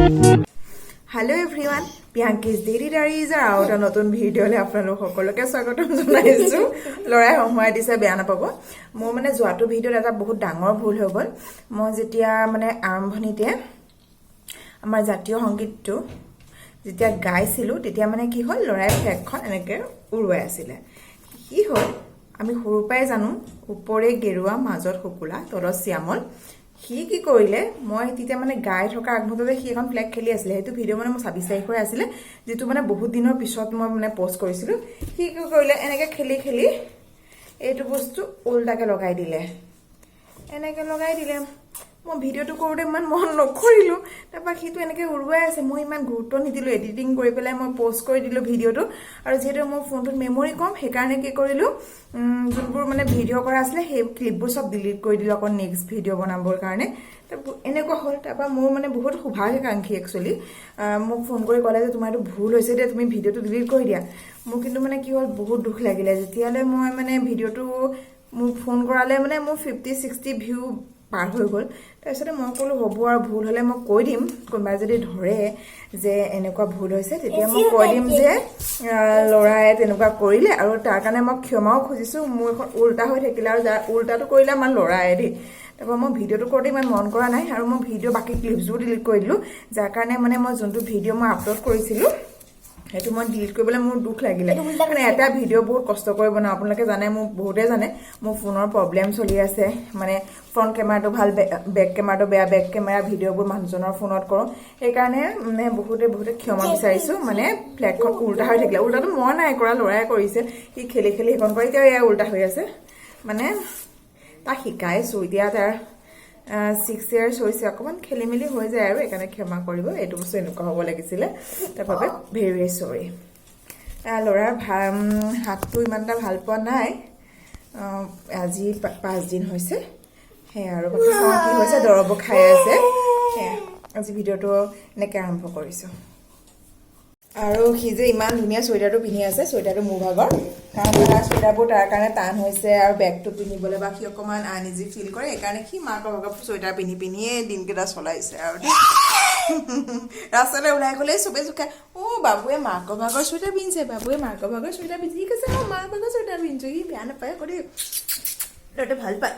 Hello everyone, Bianchi's Daily Diaries are out on notun video le apnalok সকলোকে স্বাগতম জনাইছো লৰাই সময় দিছে বেয়া নাপাব মই মানে যোৱাটো ভিডিওত এটা বহুত ডাঙৰ ভুল হৈ গল মই যেতিয়া মানে আৰম্ভণিতে আমাৰ জাতীয় সংগীতটো যেতিয়া গাইছিলো তেতিয়া মানে কি হল লৰাই ফেকখন এনেকে উৰুৱাই আছিল কি হল আমি সৰু পাই জানো উপৰে গেৰুৱা মাজত হুকুলা তলত শ্যামল কি কি কৰিলে মই তেতিয়া মানে গাই থকা আগমততে কি এখন ফ্লেগ খেলি আছিল হেতু ভিডিও মানে মই 26 তাৰিখ হৈ আছিল যেটো মানে বহুত দিনৰ পিছত মই মানে পোষ্ট কৰিছিলো কি কি কৰিলে এনেকে খেলি খেলি এইটো বস্তু উল্টাকে লগাই দিলে এনেকে লগাই দিলে মই ভিডিওটো কৰোতে মান মন নকৰিলো তাপা কিটো এনেকে উৰুৱাই আছে মই ইমান গুৰুত্ব নিদিলো এডিটিং কৰি পেলাই মই পোষ্ট কৰি দিলো ভিডিওটো আৰু যেটো মোৰ ফোনটোত মেমৰি কম হে কাৰণে কি কৰিলো যোনবোৰ মানে ভিডিও কৰা আছিল হে ক্লিপবোৰ সব ডিলিট কৰি দিলো আকৌ নেক্সট ভিডিও বনাবৰ কাৰণে এনেকুৱা হল তাপা মোৰ মানে বহুত সুভাকাংক্ষী একচুয়ালি মোক ফোন কৰি ক'লে যে তোমাৰটো ভুল হৈছে দে তুমি ভিডিওটো ডিলিট কৰি দিয়া মোক কিন্তু মানে কি হল বহুত দুখ লাগিলে যেতিয়ালে মই মানে ভিডিওটো মোক ফোন কৰালে মানে মোৰ 50 60 ভিউ পাৰ হৈ গল তাৰপিছতে মই কলো হ'ব আৰু ভুল হলে মই কৈ দিম কোনবা যদি ধৰে যে এনেকুৱা ভুল হৈছে তেতিয়া মই কৈ দিম যে লৰাই তেনেকুৱা কৰিলে আৰু তাৰ কাৰণে মই ক্ষমাও খুজিছো মোৰ এখন উল্টা হৈ থাকিলে আৰু উল্টাটো কৰিলে মান লৰাই দি তাপা মই ভিডিওটো কৰতে ইমান মন কৰা নাই আৰু মই ভিডিও বাকি ক্লিপসও ডিলিট কৰি দিলো যাৰ কাৰণে মানে মই যোনটো ভিডিও মই আপলোড কৰিছিলো হেতু মই ডিলিট কৰিবলৈ মোৰ দুখ লাগিলে মানে এটা ভিডিও বহুত কষ্ট কৰি বনাও আপোনালোকে জানে মোক বহুতে জানে মোৰ ফোনৰ প্ৰবলেম চলি আছে মানে ফ্ৰন্ট কেমেৰাটো ভাল বেক কেমেৰাটো বেয়া বেক কেমেৰা ভিডিওবোৰ মানুহজনৰ ফোনত কৰো এই কাৰণে মানে বহুতে ক্ষমা বিচাৰিছো মানে প্লেটফৰ্ম উল্টা হৈ থাকিলে উল্টাটো মই নাই কৰা লৰাই কৰিছে কি খেলি খেলি হেকন কৰি এতিয়া এয়া উল্টা হৈ আছে মানে তা শিকাইছো এতিয়া তাৰ 6 ইয়াৰ্স হৈছে অকমান খেলিমেলি হৈ যায় আৰু একানে ক্ষমা কৰিব এটো বস্তু এনেকুৱা হ'ব লাগিছিল তাৰবাবে ভেৰি সৰি লৰাৰ হাতটো ইমানটা ভাল পোৱা নাই আজি 5 দিন হৈছে হে আৰু বাকি কি হৈছে দৰব খাই আছে আজি ভিডিওটো নেকে আৰম্ভ কৰিছো আৰু হি যে ইমান ধুনিয়া সোয়েটাৰটো পিনি আছে সোয়েটাৰটো মোৰ ভাগৰ কাৰণ তাৰ সোয়েটাৰবোৰ তাৰ কাৰণে টান হৈছে আৰু বেগটো পিনিবলে বাকি অকমান আনইজি ফিল কৰে এই কাৰণে কি মাকৰ ভাগৰ সোয়েটাৰ পিনিয়ে দিনকেটা চলাইছে আৰু ৰাস্তালৈ ওলাই গলে সবে জুকা ও বাবুৱে মাকৰ ভাগৰ সোয়েটাৰ পিনছে বাবুৱে মাকৰ ভাগৰ সোয়েটাৰ পিনছে ঠিক আছে মই মাৰ ভাগৰ সোয়েটাৰ পিনছো ই বেয়া নাপায় কৰি লতে ভাল পায়